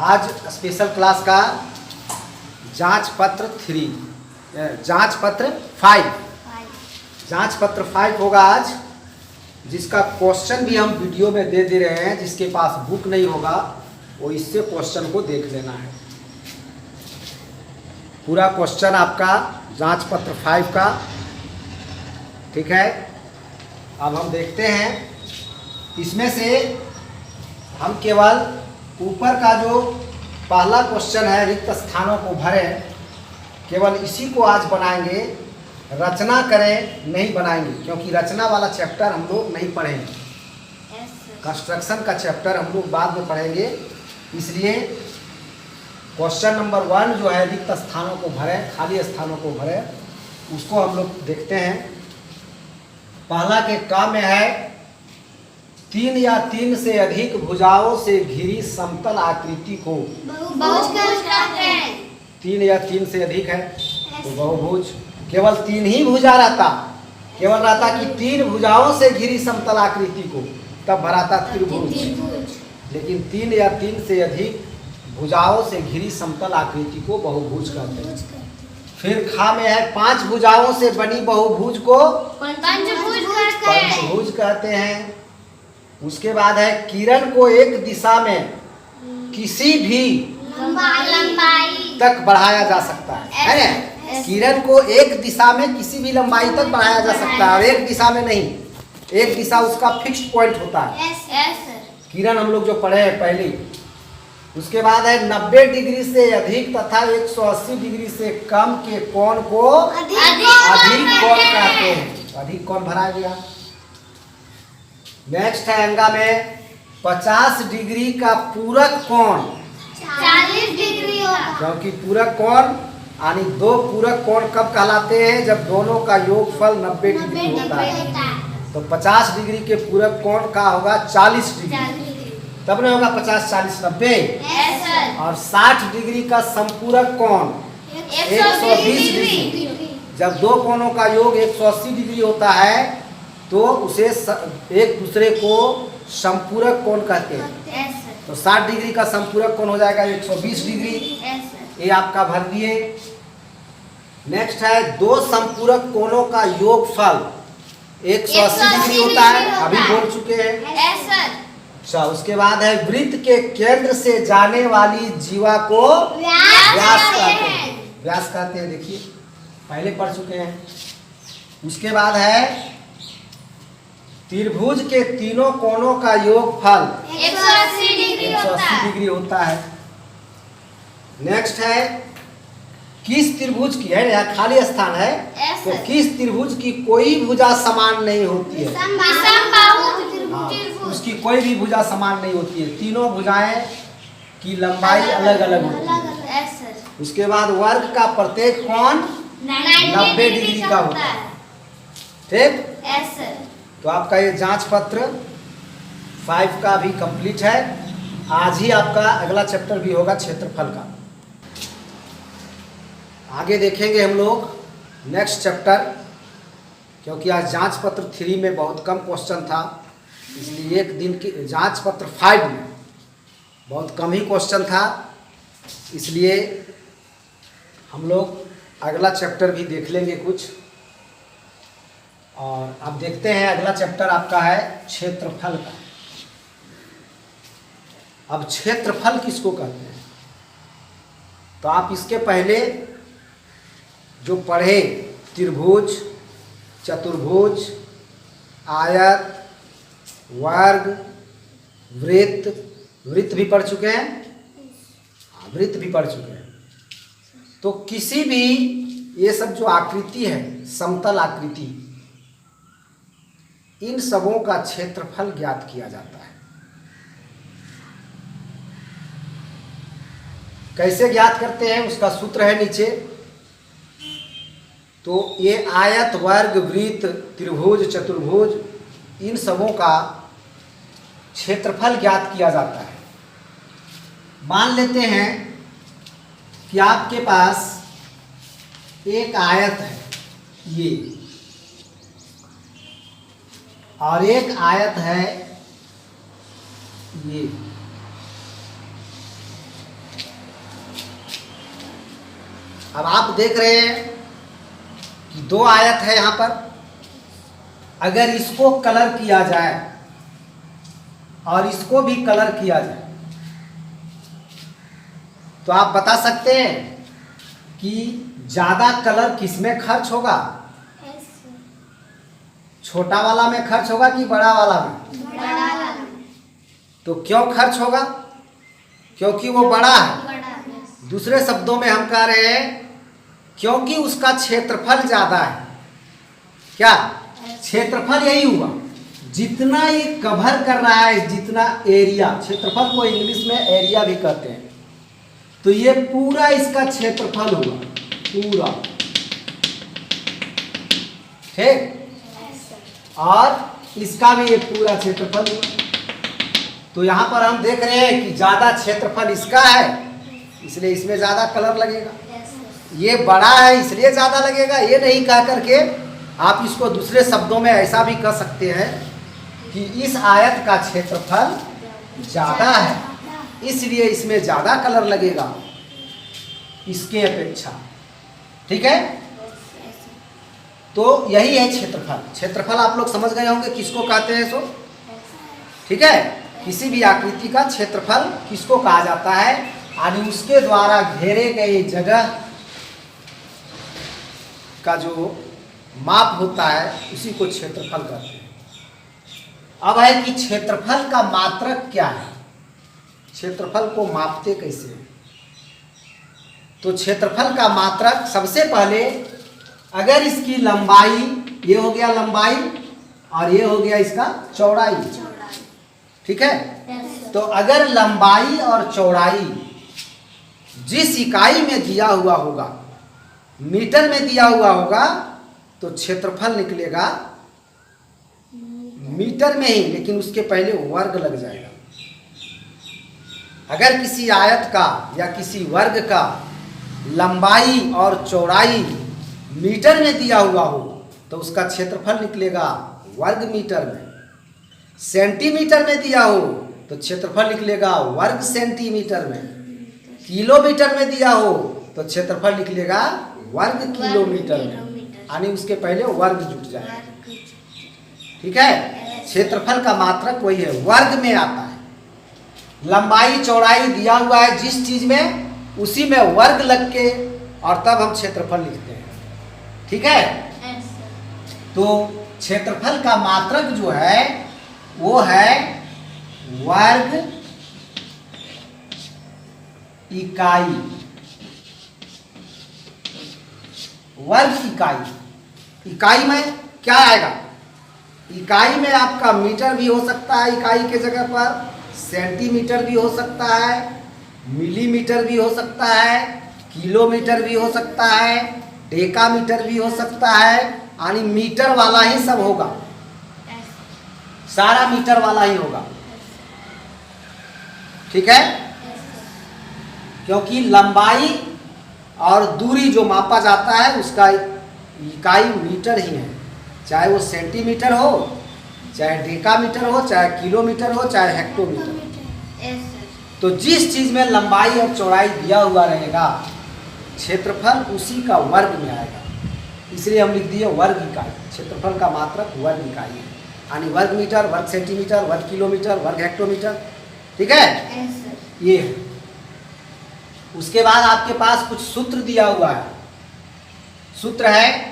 आज special class का जांच पत्र 5 जांच पत्र 5 होगा आज, जिसका क्वेश्चन भी हम वीडियो में दे रहे हैं। जिसके पास बुक नहीं होगा वो इससे क्वेश्चन को देख लेना है। पूरा क्वेश्चन आपका जांच पत्र 5 का, ठीक है। अब हम देखते हैं, इसमें से हम केवल ऊपर का जो पहला क्वेश्चन है रिक्त स्थानों को भरें, केवल इसी को आज बनाएंगे। रचना करें नहीं बनाएंगे, क्योंकि रचना वाला चैप्टर हम लोग नहीं पढ़ेंगे। कंस्ट्रक्शन का चैप्टर हम लोग बाद में पढ़ेंगे। इसलिए क्वेश्चन नंबर 1 जो है रिक्त स्थानों को भरें, खाली स्थानों को भरें, उसको हम लोग देखते हैं। पहला के क में है 3 या 3 से अधिक भुजाओं से घिरी समतल आकृति को बहुभुज कहते हैं। 3 या 3 से अधिक है तो बहुभुज। केवल 3 ही भुजा रहता, केवल रहता कि 3 भुजाओं से घिरी समतल आकृति को, तब भराता त्रिभुज। लेकिन 3 या 3 से अधिक भुजाओं से घिरी समतल आकृति को बहुभुज कहते हैं। फिर खा में है 5 भुजाओं से बनी बहुभुज को पंचभुज कहते हैं। उसके बाद है किरण को एक दिशा में किसी भी लंबाई तक बढ़ाया जा सकता है। किरण को एक दिशा में किसी भी लंबाई तक बढ़ाया जा सकता है, और एक दिशा में नहीं। एक दिशा उसका फिक्स्ड पॉइंट होता है। किरण हम लोग जो पढ़े हैं पहले। उसके बाद है 90 डिग्री से अधिक तथा 180 डिग्री से कम के कोण को अधिक कोण कहते हैं। अधिक कोण भरा गया। नेक्स्ट है अंगा में 50 डिग्री का पूरक कोण 40 डिग्री होगा, क्योंकि पूरक कोण यानी 2 पूरक कोण कब कहलाते हैं, जब दोनों का योगफल 90 डिग्री होता है। तो 50 डिग्री के पूरक कोण का होगा 40 डिग्री, तब नहीं होगा 50 40 90। और 60 डिग्री का संपूरक कोण 120 डिग्री। जब 2 कोणों का योग 180 डिग्री होता है तो उसे एक दूसरे को संपूरक कोण कहते हैं। तो 60 डिग्री का संपूरक कोण हो जाएगा 120 डिग्री। ये आपका भर दिए। नेक्स्ट है 2 संपूरक कोणों का योगफल 180 डिग्री होता है, अभी बोल चुके हैं। अच्छा, उसके बाद है वृत्त के केंद्र से जाने वाली जीवा को व्यास कहते हैं। व्यास कहते हैं, देखिए पहले पढ़ चुके हैं। उसके बाद है त्रिभुज के तीनों कोणों का योगफल 180 डिग्री होता है। नेक्स्ट है किस त्रिभुज की है, यहाँ खाली स्थान है, तो किस त्रिभुज की कोई भुजा समान नहीं होती है। उसकी कोई भी भुजा समान नहीं होती है। तीनों भुजाएं की लंबाई अलग अलग होती है। उसके बाद वर्ग का प्रत्येक कोण 90 डिग्री का होता है। ठीक, तो आपका ये जांच पत्र 5 का भी कंप्लीट है। आज ही आपका अगला चैप्टर भी होगा क्षेत्रफल का। आगे देखेंगे हम लोग नेक्स्ट चैप्टर, क्योंकि आज जांच पत्र 3 में बहुत कम क्वेश्चन था, इसलिए एक दिन की जांच पत्र 5 में बहुत कम ही क्वेश्चन था, इसलिए हम लोग अगला चैप्टर भी देख लेंगे कुछ। और अब देखते हैं अगला चैप्टर आपका है क्षेत्रफल का। अब क्षेत्रफल किसको कहते हैं, तो आप इसके पहले जो पढ़े त्रिभुज, चतुर्भुज, आयत, वर्ग, वृत्त, वृत्त भी पढ़ चुके हैं। वृत्त भी पढ़ चुके हैं। तो किसी भी ये सब जो आकृति है, समतल आकृति, इन सबों का क्षेत्रफल ज्ञात किया जाता है। कैसे ज्ञात करते हैं, उसका सूत्र है नीचे। तो ये आयत, वर्ग, वृत्त, त्रिभुज, चतुर्भुज, इन सबों का क्षेत्रफल ज्ञात किया जाता है। मान लेते हैं कि आपके पास एक आयत है ये, और एक आयत है ये। अब आप देख रहे हैं कि दो आयत है यहाँ पर। अगर इसको कलर किया जाए और इसको भी कलर किया जाए तो आप बता सकते हैं कि ज़्यादा कलर किसमें खर्च होगा? छोटा वाला में खर्च होगा कि बड़ा वाला में? बड़ा वाला। तो क्यों खर्च होगा? क्योंकि वो बड़ा है। बड़ा। दूसरे शब्दों में हम कह रहे हैं क्योंकि उसका क्षेत्रफल ज़्यादा है। क्या क्षेत्रफल? यही हुआ जितना ये कवर कर रहा है, जितना एरिया, क्षेत्रफल को इंग्लिश में एरिया भी कहते हैं। तो ये पूरा इसका क्षेत्रफल हुआ, पूरा। ठीक, और इसका भी ये पूरा क्षेत्रफल हुआ। तो यहाँ पर हम देख रहे हैं कि ज़्यादा क्षेत्रफल इसका है, इसलिए इसमें ज़्यादा कलर लगेगा। ये बड़ा है इसलिए ज़्यादा लगेगा, ये नहीं कह करके आप इसको दूसरे शब्दों में ऐसा भी कह सकते हैं कि इस आयत का क्षेत्रफल ज़्यादा है, इसलिए इसमें ज़्यादा कलर लगेगा इसके अपेक्षा। ठीक है, तो यही है क्षेत्रफल। क्षेत्रफल आप लोग समझ गए होंगे किसको कहते हैं सो। ठीक है, किसी भी आकृति का क्षेत्रफल किसको कहा जाता है? यानी उसके द्वारा घेरे गए जगह का जो माप होता है उसी को क्षेत्रफल कहते हैं। अब है कि क्षेत्रफल का मात्रक क्या है, क्षेत्रफल को मापते कैसे हैं? तो क्षेत्रफल का मात्रक सबसे पहले, अगर इसकी लंबाई, ये हो गया लंबाई और ये हो गया इसका चौड़ाई। ठीक है, तो अगर लंबाई और चौड़ाई जिस इकाई में दिया हुआ होगा, मीटर में दिया हुआ होगा, तो क्षेत्रफल निकलेगा मीटर में ही, लेकिन उसके पहले वर्ग लग जाएगा। अगर किसी आयत का या किसी वर्ग का लंबाई और चौड़ाई मीटर में दिया हुआ हो तो उसका क्षेत्रफल निकलेगा वर्ग मीटर में। सेंटीमीटर में दिया हो तो क्षेत्रफल निकलेगा वर्ग सेंटीमीटर में। किलोमीटर में दिया हो तो क्षेत्रफल निकलेगा वर्ग किलोमीटर में, यानी उसके पहले वर्ग जुट जाएगा। ठीक है, क्षेत्रफल का मात्रक वही है, वर्ग में आता है। लंबाई चौड़ाई दिया हुआ है जिस चीज में, उसी में वर्ग लग के और तब हम क्षेत्रफल लिखते हैं। ठीक है, तो क्षेत्रफल का मात्रक जो है वो है वर्ग इकाई। वर्ग इकाई। इकाई में क्या आएगा? इकाई में आपका मीटर भी हो सकता है इकाई के जगह पर, सेंटीमीटर भी हो सकता है, मिलीमीटर भी हो सकता है, किलोमीटर भी हो सकता है, डेकामीटर भी हो सकता है, यानी मीटर वाला ही सब होगा, सारा मीटर वाला ही होगा। ठीक है, क्योंकि लंबाई और दूरी जो मापा जाता है उसका इकाई मीटर ही है, चाहे वो सेंटीमीटर हो, चाहे डेकामीटर हो, चाहे किलोमीटर हो, चाहे हेक्टोमीटर। तो जिस चीज में लंबाई और चौड़ाई दिया हुआ रहेगा, क्षेत्रफल उसी का वर्ग में आएगा, इसलिए हम लिख दिए वर्ग इकाई। क्षेत्रफल का मात्रक वर्ग इकाई है, यानी वर्ग मीटर, वर्ग सेंटीमीटर, वर्ग किलोमीटर, वर्ग हेक्टोमीटर। ठीक है, ये है। उसके बाद आपके पास कुछ सूत्र दिया हुआ है। सूत्र है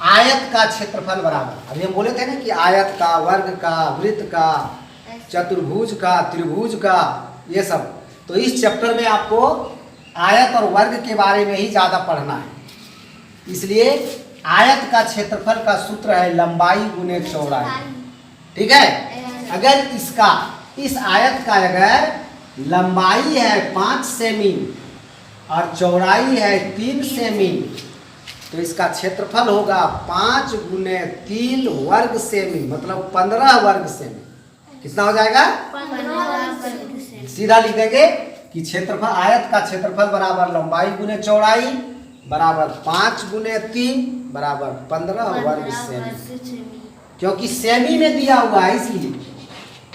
आयत का क्षेत्रफल बराबर, अभी हम बोले थे ना कि आयत का, वर्ग का, वृत्त का, चतुर्भुज का, त्रिभुज का, ये सब। तो इस चैप्टर में आपको आयत और वर्ग के बारे में ही ज़्यादा पढ़ना है, इसलिए आयत का क्षेत्रफल का सूत्र है लंबाई गुने चौड़ाई। ठीक है, अगर इसका, इस आयत का अगर लंबाई है 5 सेमी और चौड़ाई है 3 सेमी, तो इसका क्षेत्रफल होगा 5 गुने 3 वर्ग सेमी, मतलब 15 वर्ग सेमी। कितना हो जाएगा? 15 वर्ग सेमी। सीधा लिख देंगे कि क्षेत्रफल, आयत का क्षेत्रफल बराबर लंबाई गुने चौड़ाई बराबर 5 गुने 3 बराबर 15 वर्ग सेमी। क्योंकि सेमी में दिया हुआ है, इसलिए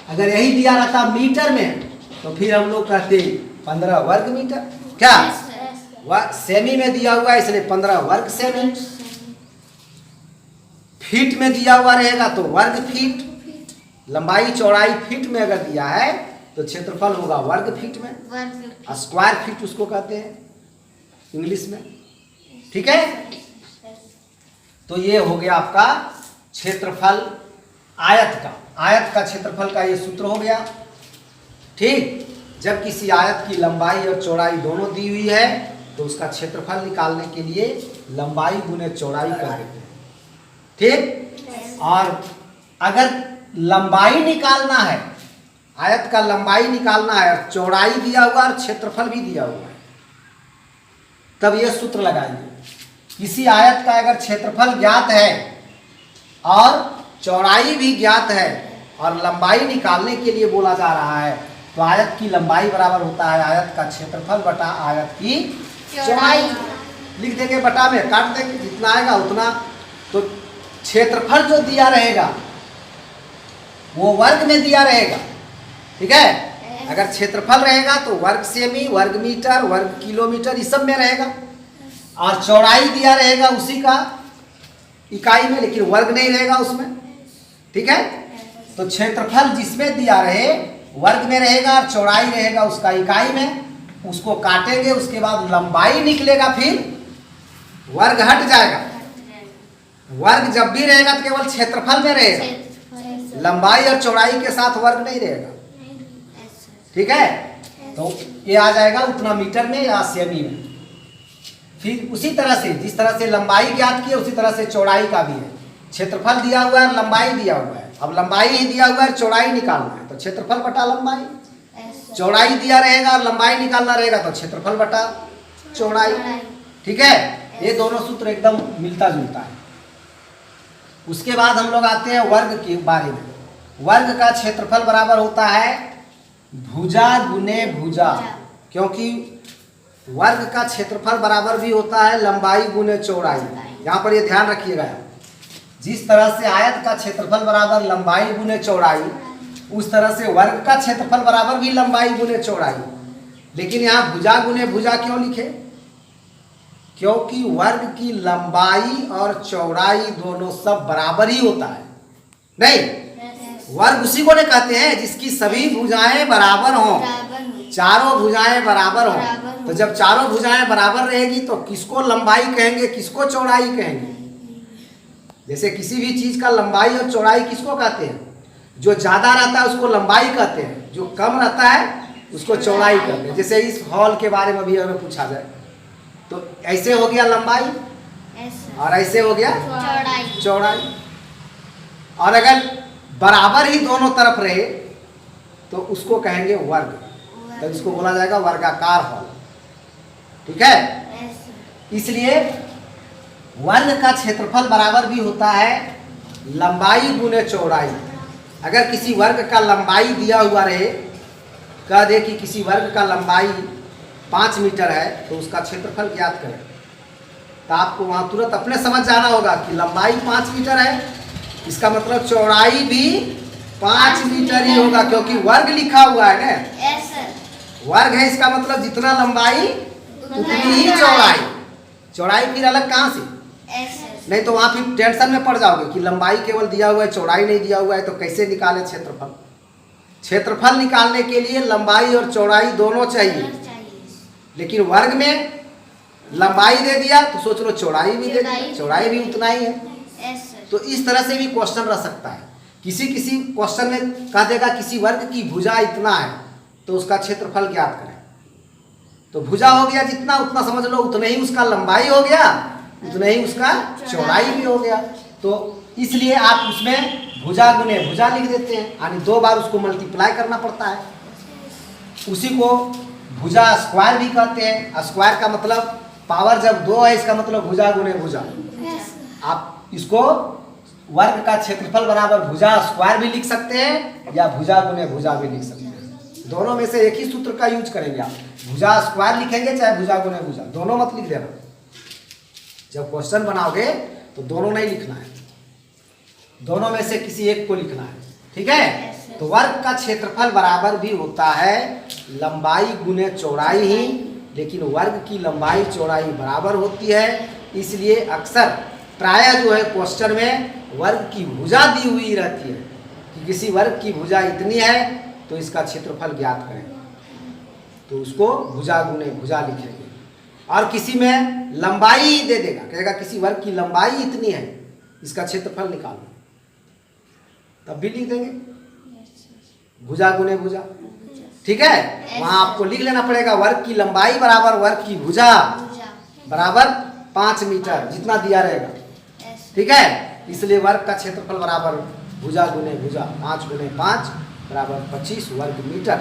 अगर यही दिया रहता मीटर में तो फिर हम लोग कहते 15 वर्ग मीटर। क्या सेमी में दिया हुआ है इसलिए 15 वर्ग सेमी। फीट में दिया हुआ रहेगा तो वर्ग फीट। लंबाई चौड़ाई फीट में अगर दिया है तो क्षेत्रफल होगा वर्ग फीट में। स्क्वायर फीट उसको कहते हैं इंग्लिश में। ठीक है, तो ये हो गया आपका क्षेत्रफल आयत का। आयत का क्षेत्रफल का ये सूत्र हो गया। ठीक, जब किसी आयत की लंबाई और चौड़ाई दोनों दी हुई है तो उसका क्षेत्रफल निकालने के लिए लंबाई गुने चौड़ाई कर देते हैं। ठीक, और अगर लंबाई निकालना है, आयत का लंबाई निकालना है और चौड़ाई दिया हुआ और क्षेत्रफल भी दिया हुआ है, तब यह सूत्र लगाएंगे। किसी आयत का अगर क्षेत्रफल ज्ञात है और चौड़ाई भी ज्ञात है और लंबाई निकालने के लिए बोला जा रहा है तो आयत की लंबाई बराबर होता है आयत का क्षेत्रफल बटा आयत की चौड़ाई। लिख देंगे बटा में, काट देंगे, जितना आएगा उतना। तो क्षेत्रफल जो दिया रहेगा वो वर्ग में दिया रहेगा। ठीक है, अगर क्षेत्रफल रहेगा तो वर्ग सेमी, वर्ग मीटर, वर्ग किलोमीटर, इस सब में रहेगा। और चौड़ाई दिया रहेगा उसी का इकाई में, लेकिन वर्ग नहीं रहेगा उसमें। ठीक है, तो क्षेत्रफल जिसमें दिया रहे वर्ग में रहेगा और चौड़ाई रहेगा उसका इकाई में। उसको काटेंगे, उसके बाद लंबाई निकलेगा, फिर वर्ग हट जाएगा। वर्ग जब भी रहेगा तो केवल क्षेत्रफल में रहेगा, लंबाई और चौड़ाई के साथ वर्ग नहीं रहेगा। ठीक है, तो ये आ जाएगा उतना मीटर में या सेमी में। फिर उसी तरह से जिस तरह से लंबाई ज्ञात की है उसी तरह से चौड़ाई का भी है। क्षेत्रफल दिया हुआ है, लंबाई दिया हुआ है। अब लंबाई ही दिया हुआ है, चौड़ाई निकालना है तो क्षेत्रफल बटा लंबाई। चौड़ाई दिया रहेगा और लंबाई निकालना रहेगा तो क्षेत्रफल बटा चौड़ाई। ठीक है, ये दोनों सूत्र एकदम मिलता जुलता है। उसके बाद हम लोग आते हैं वर्ग के बारे में। वर्ग का क्षेत्रफल बराबर होता है भुजा गुने भुजा, क्योंकि वर्ग का क्षेत्रफल बराबर भी होता है लंबाई गुने चौड़ाई। यहाँ पर ये ध्यान रखिएगा, जिस तरह से आयत का क्षेत्रफल बराबर लंबाई गुने चौड़ाई, उस तरह से वर्ग का क्षेत्रफल बराबर भी लंबाई गुने चौड़ाई। लेकिन यहाँ भुजा गुने भुजा क्यों लिखे? क्योंकि वर्ग की लंबाई और चौड़ाई दोनों सब बराबर ही होता है। नहीं, वर्ग उसी को नहीं कहते हैं जिसकी सभी भुजाएं बराबर हों, चारों भुजाएं बराबर हों। तो जब चारों भुजाएं बराबर रहेगी तो किसको लंबाई कहेंगे, किसको चौड़ाई कहेंगे? जैसे किसी भी चीज का लंबाई और चौड़ाई किसको कहते हैं? जो ज्यादा रहता है उसको लंबाई कहते हैं, जो कम रहता है उसको चौड़ाई कहते हैं। जैसे इस हॉल के बारे में भी हमें पूछा जाए तो ऐसे हो गया लंबाई और ऐसे हो गया चौड़ाई। और अगर बराबर ही दोनों तरफ रहे तो उसको कहेंगे वर्ग, तो इसको बोला जाएगा वर्गाकार हॉल। ठीक है, इसलिए वर्ग का क्षेत्रफल बराबर भी होता है लंबाई गुने चौड़ाई। अगर किसी वर्ग का लंबाई दिया हुआ रहे, कह दे कि किसी वर्ग का लंबाई 5 मीटर है तो उसका क्षेत्रफल ज्ञात करें, तो आपको वहाँ तुरंत अपने समझ जाना होगा कि लंबाई 5 मीटर है, इसका मतलब चौड़ाई भी 5 मीटर ही होगा, क्योंकि वर्ग लिखा हुआ है ना। वर्ग है, इसका मतलब जितना लंबाई उतनी ही चौड़ाई। चौड़ाई फिर अलग कहाँ से? नहीं तो वहाँ फिर टेंशन में पड़ जाओगे कि लंबाई केवल दिया हुआ है, चौड़ाई नहीं दिया हुआ है, तो कैसे निकाले क्षेत्रफल? क्षेत्रफल निकालने के लिए लंबाई और चौड़ाई दोनों चाहिए, लेकिन वर्ग में लंबाई दे दिया तो सोच लो चौड़ाई भी दे दिया, चौड़ाई भी उतना ही है। तो इस तरह से भी क्वेश्चन रह सकता है। किसी किसी क्वेश्चन में कह देगा किसी वर्ग की भुजा इतना है तो उसका क्षेत्रफल ज्ञात करें। तो भुजा हो गया जितना, उतना समझ लो उतने ही उसका लंबाई हो गया, उतने ही उसका चौड़ाई भी हो गया। तो इसलिए आप उसमें भुजा गुने भुजा लिख देते हैं, यानी 2 बार उसको मल्टीप्लाई करना पड़ता है। उसी को भुजा स्क्वायर भी कहते हैं। स्क्वायर का मतलब पावर जब 2 है, इसका मतलब भुजा गुने भुजा। आप इसको वर्ग का क्षेत्रफल बराबर भुजा स्क्वायर भी लिख सकते हैं या भुजा गुने भुजा भी लिख सकते हैं। दोनों में से एक ही सूत्र का यूज करेंगे आप। भुजा स्क्वायर लिखेंगे चाहे भुजा गुने भुजा, दोनों मत लिख देना। जब क्वेश्चन बनाओगे तो दोनों नहीं लिखना है, दोनों में से किसी एक को लिखना है। ठीक है, तो वर्ग का क्षेत्रफल बराबर भी होता है लंबाई गुने चौड़ाई ही, लेकिन वर्ग की लंबाई चौड़ाई बराबर होती है। इसलिए अक्सर प्रायः जो है क्वेश्चन में वर्ग की भुजा दी हुई रहती है कि किसी वर्ग की भुजा इतनी है तो इसका क्षेत्रफल ज्ञात करें, तो उसको भुजा गुने भुजा लिखेंगे। और किसी में लंबाई दे देगा, कहेगा किसी वर्ग की लंबाई इतनी है, इसका क्षेत्रफल निकालो, तब भी लिख देंगे भुजा गुने भुजा। ठीक है, वहां आपको लिख लेना पड़ेगा वर्ग की लंबाई बराबर वर्ग की भुजा बराबर 5 मीटर, जितना दिया रहेगा। ठीक है, इसलिए वर्ग का क्षेत्रफल बराबर भुजा गुने भुजा 5 गुने 5 बराबर 25 वर्ग मीटर।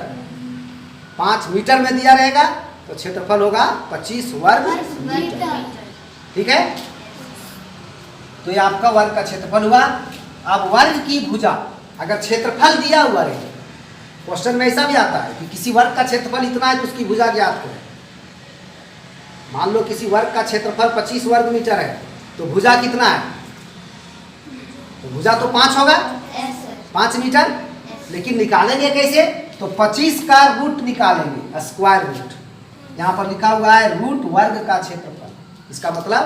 5 मीटर में दिया रहेगा तो क्षेत्रफल होगा 25 वर्ग मीटर। ठीक है, तो ये आपका वर्ग का क्षेत्रफल हुआ। अब वर्ग की भुजा अगर क्षेत्रफल दिया हुआ रहे, क्वेश्चन में ऐसा भी आता है कि किसी वर्ग का क्षेत्रफल इतना है तो उसकी भुजा ज्ञात करें। मान लो किसी वर्ग का क्षेत्रफल 25 वर्ग मीटर है तो भुजा कितना है, तो भुजा तो 5 होगा, 5 मीटर। लेकिन निकालेंगे कैसे, तो 25 का रूट निकालेंगे, स्क्वायर रूट। यहाँ पर लिखा हुआ है रूट वर्ग का क्षेत्रफल, इसका मतलब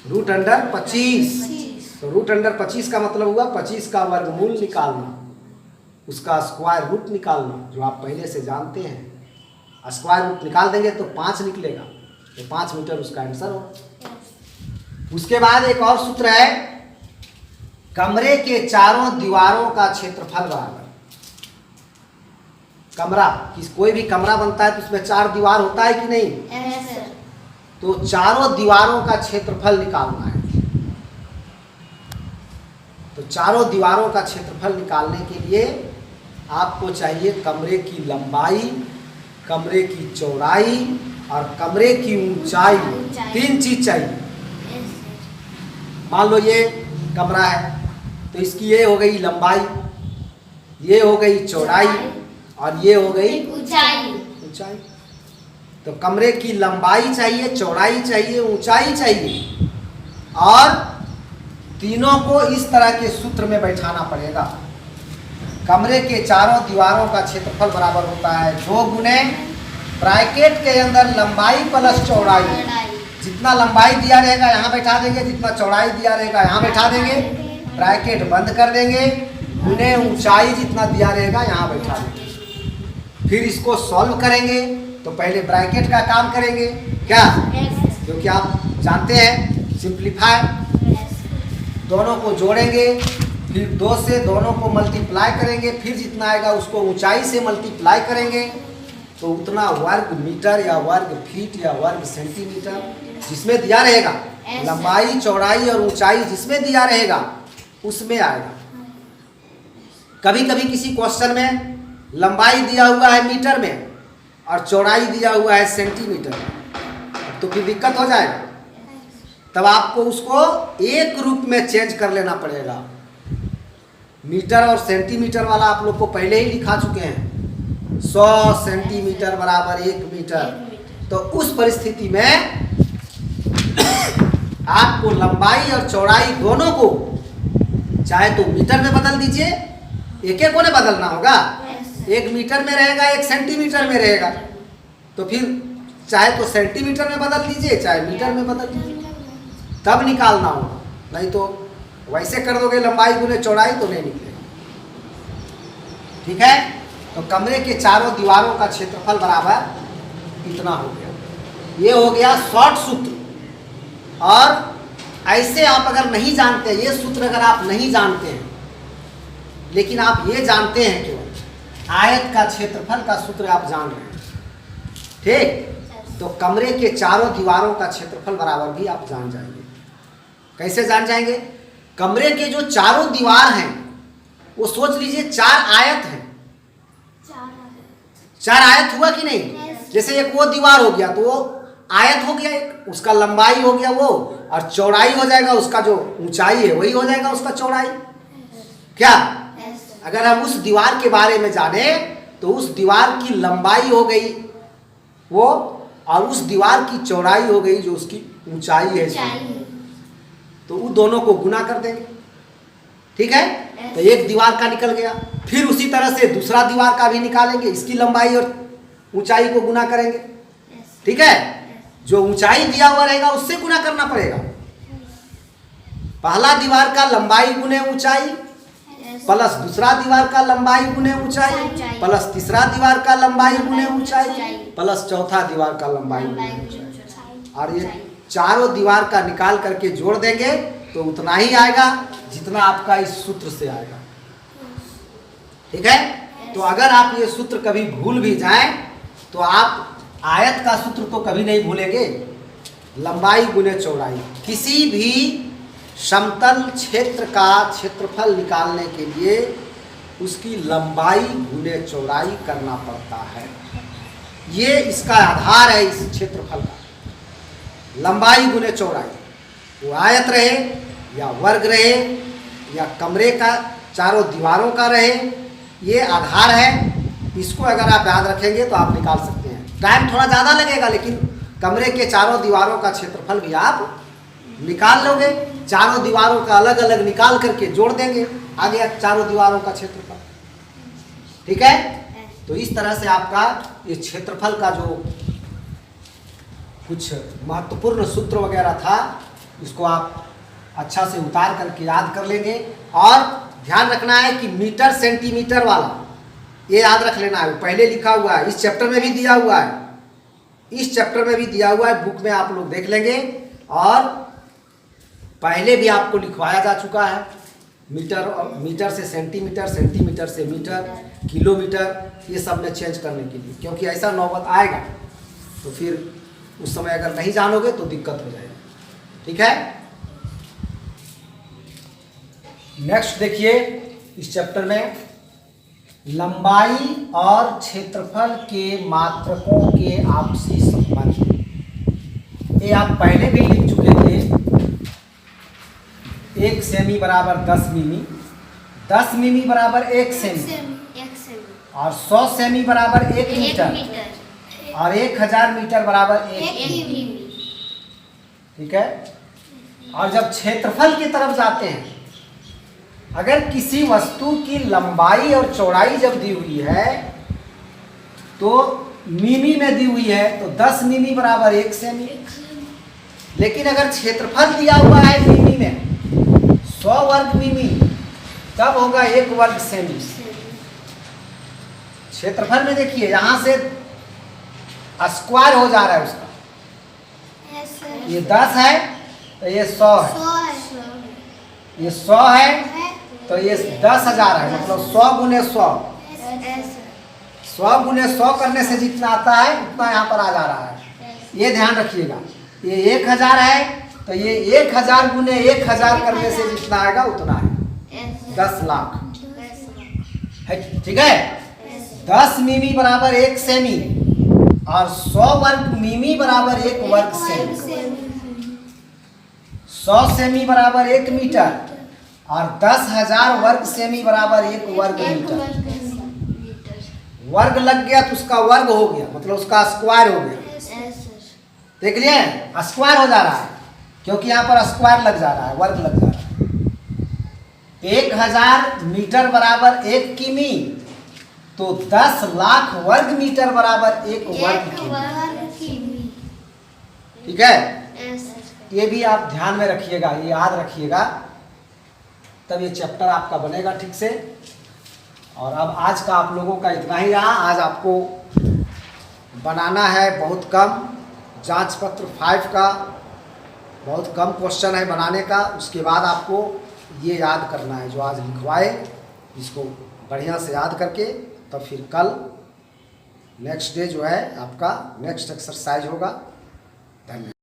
रूट अंडर 25। तो रूट अंडर 25 का मतलब हुआ 25 का वर्गमूल निकालना, उसका स्क्वायर रूट निकालना, जो आप पहले से जानते हैं। स्क्वायर रूट निकाल देंगे तो 5 निकलेगा, तो 5 मीटर उसका आंसर होगा। उसके बाद एक और सूत्र है, कमरे के चारों दीवारों का क्षेत्रफल बराबर। कमरा, कोई भी कमरा बनता है तो उसमें 4 दीवार होता है कि नहीं, तो चारों दीवारों का क्षेत्रफल निकालना है। तो चारों दीवारों का क्षेत्रफल निकालने के लिए आपको चाहिए कमरे की लंबाई, कमरे की चौड़ाई और कमरे की ऊंचाई, 3 चीज चाहिए। मान लो ये कमरा है तो इसकी ये हो गई लंबाई, ये हो गई चौड़ाई और ये हो गई ऊंचाई। तो कमरे की लंबाई चाहिए, चौड़ाई चाहिए, ऊंचाई चाहिए, और तीनों को इस तरह के सूत्र में बैठाना पड़ेगा। कमरे के चारों दीवारों का क्षेत्रफल बराबर होता है 2 गुने ब्रैकेट के अंदर लंबाई प्लस चौड़ाई। जितना लंबाई दिया रहेगा यहाँ बैठा देंगे, जितना चौड़ाई दिया रहेगा यहाँ बैठा देंगे, ब्रैकेट बंद कर देंगे, गुने ऊंचाई जितना दिया रहेगा यहाँ बैठा देंगे। फिर इसको सॉल्व करेंगे तो पहले ब्रैकेट का काम करेंगे, क्या, क्योंकि आप जानते हैं सिंप्लीफाई, दोनों को जोड़ेंगे, फिर 2 से दोनों को मल्टीप्लाई करेंगे, फिर जितना आएगा उसको ऊंचाई से मल्टीप्लाई करेंगे, तो उतना वर्ग मीटर या वर्ग फीट या वर्ग सेंटीमीटर जिसमें दिया रहेगा, लंबाई चौड़ाई और ऊंचाई जिसमें दिया रहेगा उसमें आएगा। कभी कभी किसी क्वेश्चन में लंबाई दिया हुआ है मीटर में और चौड़ाई दिया हुआ है सेंटीमीटर में, तो फिर दिक्कत हो जाएगा। तब आपको उसको एक रूप में चेंज कर लेना पड़ेगा। मीटर और सेंटीमीटर वाला आप लोग को पहले ही लिखा चुके हैं, 100 सेंटीमीटर बराबर 1 मीटर। तो उस परिस्थिति में आपको लंबाई और चौड़ाई दोनों को चाहे तो मीटर में बदल दीजिए, एक एक को ने बदलना होगा, 1 मीटर में रहेगा 1 सेंटीमीटर में रहेगा, तो फिर चाहे तो सेंटीमीटर में बदल दीजिए चाहे मीटर में बदल दीजिए, तब निकालना होगा। नहीं तो वैसे कर दोगे लंबाई गुने चौड़ाई तो नहीं निकलेगा। ठीक है, तो कमरे के चारों दीवारों का क्षेत्रफल बराबर इतना हो गया। ये हो गया शॉर्ट सूत्र। और ऐसे आप अगर नहीं जानते, ये सूत्र अगर आप नहीं जानते हैं लेकिन आप ये जानते हैं केवल आयत का क्षेत्रफल का सूत्र आप जान रहे हैं, ठीक, तो कमरे के चारों दीवारों का क्षेत्रफल बराबर भी आप जान जाएंगे। कैसे जान जाएंगे, कमरे के जो चारों दीवार हैं वो सोच लीजिए 4 आयत हैं। 4 आयत हुआ कि नहीं, जैसे एक वो दीवार हो गया तो वो आयत हो गया, एक उसका लंबाई हो गया वो, और चौड़ाई हो जाएगा उसका, जो ऊंचाई है वही हो जाएगा उसका चौड़ाई। क्या, अगर हम उस दीवार के बारे में जाने तो उस दीवार की लंबाई हो गई वो, और उस दीवार की चौड़ाई हो गई जो उसकी ऊंचाई है, तो वो दोनों को गुना कर देंगे। ठीक है, तो एक दीवार का निकल गया, फिर उसी तरह से दूसरा दीवार का भी निकालेंगे, इसकी लंबाई और ऊंचाई को गुना करेंगे, ठीक है, जो ऊंचाई दिया हुआ रहेगा उससे गुना करना पड़ेगा। पहला दीवार का लंबाई गुने ऊंचाई प्लस दूसरा दीवार का लंबाई गुने ऊंचाई प्लस तीसरा दीवार का लंबाई गुने ऊंचाई प्लस चौथा दीवार का लंबाई गुने ऊंचाई। और ये चारों दीवार का निकाल करके जोड़ देंगे तो उतना ही आएगा जितना आपका इस सूत्र से आएगा। ठीक है, तो अगर आप ये सूत्र कभी भूल भी जाएं तो आप आयत का सूत्र तो कभी नहीं भूलेंगे। लंबाई गुने चौड़ाई, किसी भी समतल क्षेत्र का क्षेत्रफल निकालने के लिए उसकी लंबाई गुने चौड़ाई करना पड़ता है। ये इसका आधार है इस क्षेत्रफल का, लंबाई गुने चौड़ाई। वो आयत रहे या वर्ग रहे या कमरे का चारों दीवारों का रहे, ये आधार है। इसको अगर आप याद रखेंगे तो आप निकाल सकते हैं। टाइम थोड़ा ज़्यादा लगेगा लेकिन कमरे के चारों दीवारों का क्षेत्रफल भी आप निकाल लोगे। चारों दीवारों का अलग अलग निकाल करके जोड़ देंगे, आ गया चारों दीवारों का क्षेत्रफल। ठीक है, तो इस तरह से आपका ये क्षेत्रफल का जो कुछ महत्वपूर्ण सूत्र वगैरह था इसको आप अच्छा से उतार करके याद कर लेंगे। और ध्यान रखना है कि मीटर सेंटीमीटर वाला ये याद रख लेना है, पहले लिखा हुआ है, इस चैप्टर में भी दिया हुआ है, इस चैप्टर में भी दिया हुआ है, बुक में आप लोग देख लेंगे। और पहले भी आपको लिखवाया जा चुका है, मीटर से सेंटीमीटर, सेंटीमीटर से मीटर, किलोमीटर, ये सब में चेंज करने के लिए, क्योंकि ऐसा नौबत आएगा तो फिर उस समय अगर नहीं जानोगे तो दिक्कत हो जाएगी। ठीक है, नेक्स्ट देखिए इस चैप्टर में लंबाई और क्षेत्रफल के मात्रकों के आपसी संबंध। ये आप पहले भी लिख चुके थे। 1 सेमी बराबर 10 मिमी, 10 मिमी बराबर 1 सेमी, और 100 सेमी बराबर 1 मीटर, और 1000 मीटर बराबर 1 मिमी। ठीक है, और जब क्षेत्रफल की तरफ जाते हैं, अगर किसी वस्तु की लंबाई और चौड़ाई जब दी हुई है तो मिमी में दी हुई है तो 10 मिमी बराबर 1 सेमी। लेकिन अगर क्षेत्रफल दिया हुआ है मिमी में 100 वर्ग मिमी, तब होगा 1 वर्ग सेमी। क्षेत्रफल में देखिए यहाँ से स्क्वायर हो जा रहा है उसका, ये 10 है तो ये 100 है, ये 100 है तो ये 10,000 है, मतलब 100 गुने 100, 100 गुने 100 करने से जितना आता है उतना यहाँ पर आ जा रहा है। ये ध्यान रखिएगा, ये 1000 है तो ये 1000 गुने 1000 करने से जितना आएगा उतना है 10 लाख है। ठीक है, 10 मिमी बराबर 1 सेमी और 100 वर्ग मिमी बराबर 1 वर्ग सेमी, 100 सेमी बराबर 1 मीटर और 10,000 वर्ग सेमी बराबर 1 वर्ग मीटर। वर्ग लग गया तो उसका वर्ग हो गया, मतलब उसका स्क्वायर हो गया। देख लिए, स्क्वायर हो जा रहा है क्योंकि यहाँ पर स्क्वायर लग जा रहा है, वर्ग लग जा रहा है। 1000 मीटर बराबर 1 किमी तो 10 लाख वर्ग मीटर बराबर 1 वर्ग किमी। ठीक है, ये भी आप ध्यान में रखिएगा, ये याद रखिएगा, तब ये चैप्टर आपका बनेगा ठीक से। और अब आज का आप लोगों का इतना ही रहा। आज आपको बनाना है बहुत कम, जांच पत्र 5 का बहुत कम क्वेश्चन है बनाने का। उसके बाद आपको ये याद करना है जो आज लिखवाए, इसको बढ़िया से याद करके तब फिर कल नेक्स्ट डे जो है आपका नेक्स्ट एक्सरसाइज होगा। धन्यवाद।